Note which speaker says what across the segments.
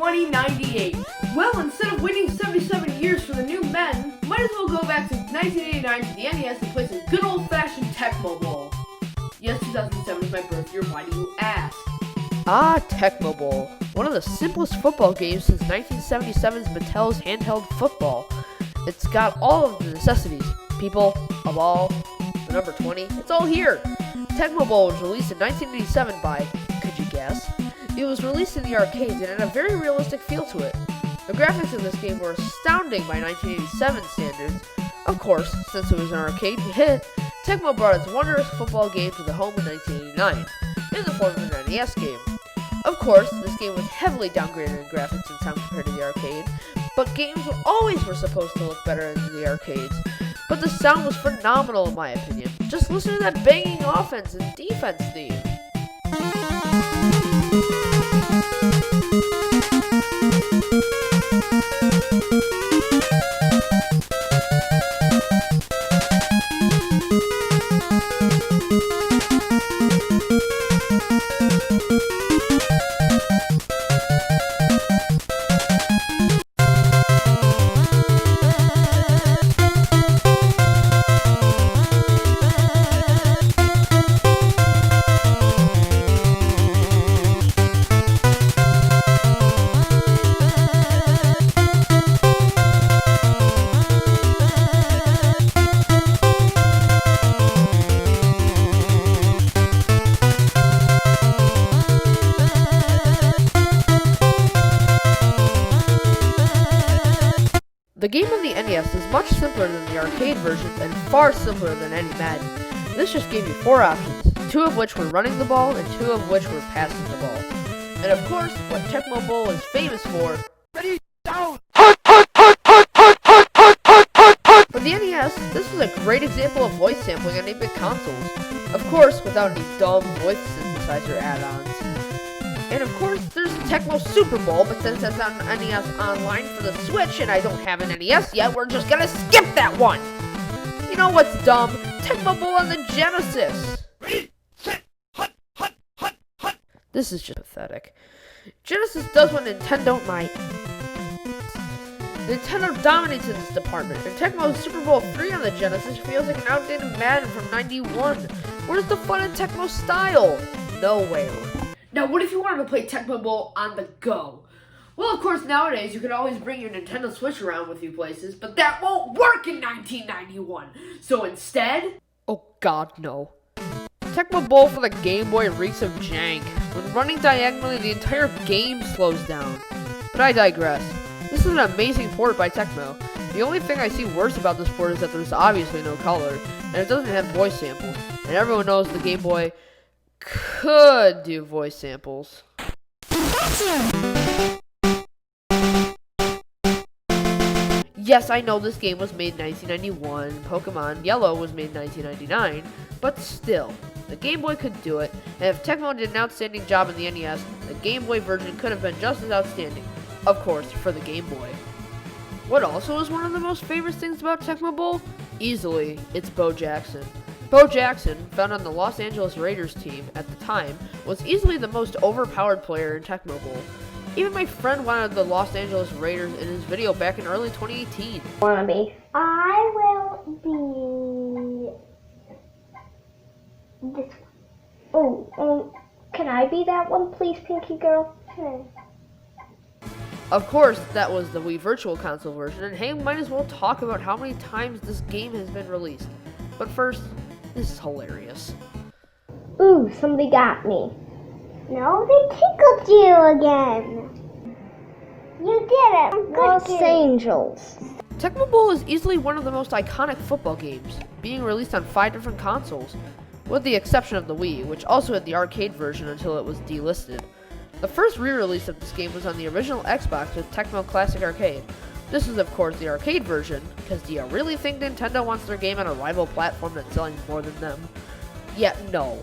Speaker 1: 2098. Well, instead of waiting 77 years for the new men, might as well go back to 1989 to the NES and play some good old-fashioned Tecmo Bowl. Yes, 2007 is my birth year, why do you ask?
Speaker 2: Ah, Tecmo Bowl. One of the simplest football games since 1977's Mattel's handheld football. It's got all of the necessities. People, a ball, the number 20, it's all here. Tecmo Bowl was released in 1987 by, could you guess? It was released in the arcades and had a very realistic feel to it. The graphics in this game were astounding by 1987 standards. Of course, since it was an arcade hit, Tecmo brought its wondrous football game to the home in 1989, in the form of an NES game. Of course, this game was heavily downgraded in graphics and sound compared to the arcade, but games always were supposed to look better in the arcades. But the sound was phenomenal in my opinion. Just listen to that banging offense and defense theme. The game on the NES is much simpler than the arcade versions and far simpler than any Madden. This just gave you 4 options, 2 of which were running the ball and 2 of which were passing the ball. And of course, what Tecmo Bowl is famous for, ready, down! For the NES, this was a great example of voice sampling on 8-bit consoles. Of course, without any dumb voice synthesizer add-ons. And of course, there's the Tecmo Super Bowl, but since it's on NES Online for the Switch and I don't have an NES yet, we're just gonna skip that one! You know what's dumb? Tecmo Bowl on the Genesis! This is just pathetic. Genesis does what Nintendo might. Nintendo dominates in this department, and Tecmo Super Bowl 3 on the Genesis feels like an outdated Madden from '91. Where's the fun in Tecmo style? Nowhere.
Speaker 1: Now, what if you wanted to play Tecmo Bowl on the go? Well, of course, nowadays you can always bring your Nintendo Switch around with you places, but that won't work in 1991. So instead...
Speaker 2: Oh god, no. Tecmo Bowl for the Game Boy reeks of jank. When running diagonally, the entire game slows down. But I digress. This is an amazing port by Tecmo. The only thing I see worse about this port is that there's obviously no color, and it doesn't have voice samples. And everyone knows the Game Boy could do voice samples. Yes, I know this game was made in 1991, Pokemon Yellow was made in 1999, but still, the Game Boy could do it, and if Tecmo did an outstanding job in the NES, the Game Boy version could have been just as outstanding. Of course, for the Game Boy. What also is one of the most famous things about Tecmo Bowl? Easily, it's Bo Jackson. Bo Jackson, found on the Los Angeles Raiders team at the time, was easily the most overpowered player in Tecmo Bowl. Even my friend wanted the Los Angeles Raiders in his video back in early 2018.
Speaker 3: Wanna be? I will be this one. Oh, can I be that one, please, Pinky Girl? Okay.
Speaker 2: Of course, that was the Wii Virtual Console version, and hey, might as well talk about how many times this game has been released. But first, this is hilarious.
Speaker 3: Ooh, somebody got me. No, they tickled you again. You did it. Los Angels.
Speaker 2: Tecmo Bowl is easily one of the most iconic football games, being released on 5 different consoles, with the exception of the Wii, which also had the arcade version until it was delisted. The first re-release of this game was on the original Xbox with Tecmo Classic Arcade. This is of course the arcade version, because do you really think Nintendo wants their game on a rival platform that's selling more than them? Yeah, no.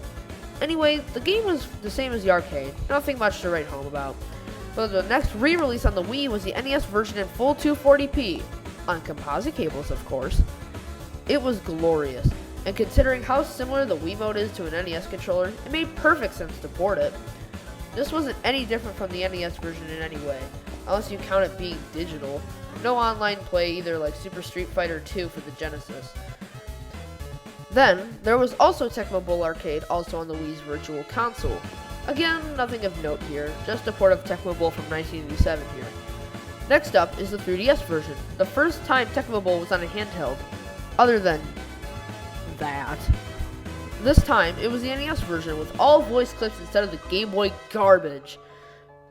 Speaker 2: Anyway, the game was the same as the arcade, nothing much to write home about. But the next re-release on the Wii was the NES version in full 240p, on composite cables of course. It was glorious, and considering how similar the Wiimote is to an NES controller, it made perfect sense to port it. This wasn't any different from the NES version in any way. unless you count it being digital. No online play either, like Super Street Fighter 2 for the Genesis. Then, there was also Tecmo Bowl Arcade, also on the Wii's Virtual Console. Again, nothing of note here, just a port of Tecmo Bowl from 1987 here. Next up is the 3DS version, the first time Tecmo Bowl was on a handheld, other than that. This time, it was the NES version with all voice clips instead of the Game Boy garbage.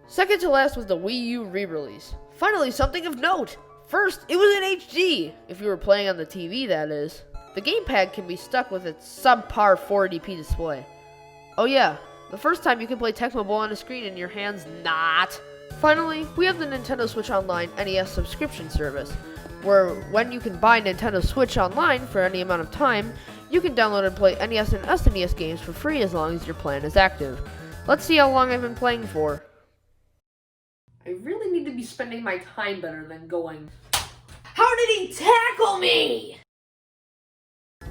Speaker 2: Second to last was the Wii U re-release. Finally, something of note! First, it was in HD, if you were playing on the TV, that is. The gamepad can be stuck with its subpar 480p display. Oh yeah, the first time you can play Tecmo Bowl on a screen in your hand's not. Finally, we have the Nintendo Switch Online NES subscription service, where when you can buy Nintendo Switch Online for any amount of time, you can download and play NES and SNES games for free as long as your plan is active. Let's see how long I've been playing for.
Speaker 1: I really need to be spending my time better than going, "How did he tackle me?"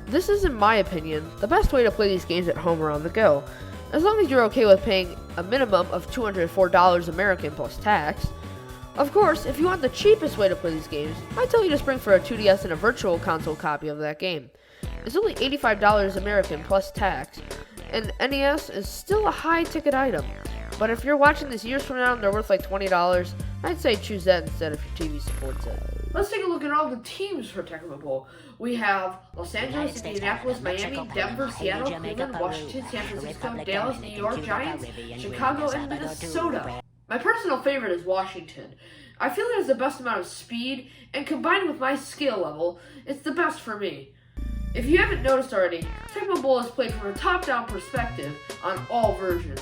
Speaker 2: This is, in my opinion, the best way to play these games at home or on the go, as long as you're okay with paying a minimum of $204 American plus tax. Of course, if you want the cheapest way to play these games, I tell you to spring for a 2DS and a virtual console copy of that game. It's only $85 American plus tax, and NES is still a high-ticket item. But if you're watching this years from now and they're worth like $20, I'd say choose that instead if your TV supports it.
Speaker 1: Let's take a look at all the teams for Tecmo Bowl. We have Los Angeles, Indianapolis, Miami, Denver, Seattle, Cleveland, Washington, San Francisco, Dallas, New York, Giants, Chicago, and Minnesota. My personal favorite is Washington. I feel it has the best amount of speed, and combined with my skill level, it's the best for me. If you haven't noticed already, Tecmo Bowl is played from a top-down perspective on all versions,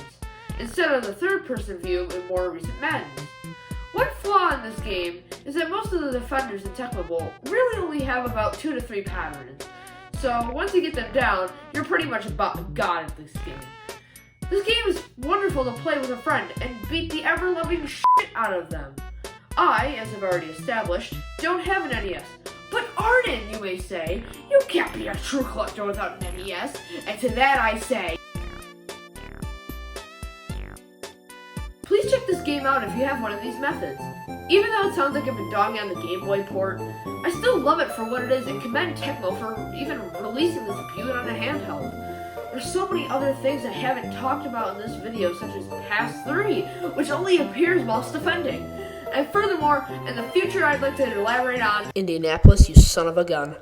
Speaker 1: instead of the third-person view in more recent Maddens. One flaw in this game is that most of the defenders in Tecmo Bowl really only have about 2 to 3 patterns. So once you get them down, you're pretty much about a god at this game. This game is wonderful to play with a friend and beat the ever-loving shit out of them. I, as I've already established, don't have an NES. But Arden, you may say, you can't be a true collector without an NES. And to that I say, please check this game out if you have one of these methods. Even though it sounds like I've been dogging on the Game Boy port, I still love it for what it is and commend Tecmo for even releasing this beaut on a handheld. There's so many other things I haven't talked about in this video, such as Pass 3, which only appears whilst defending. And furthermore, in the future I'd like to elaborate on Indianapolis, you son of a gun.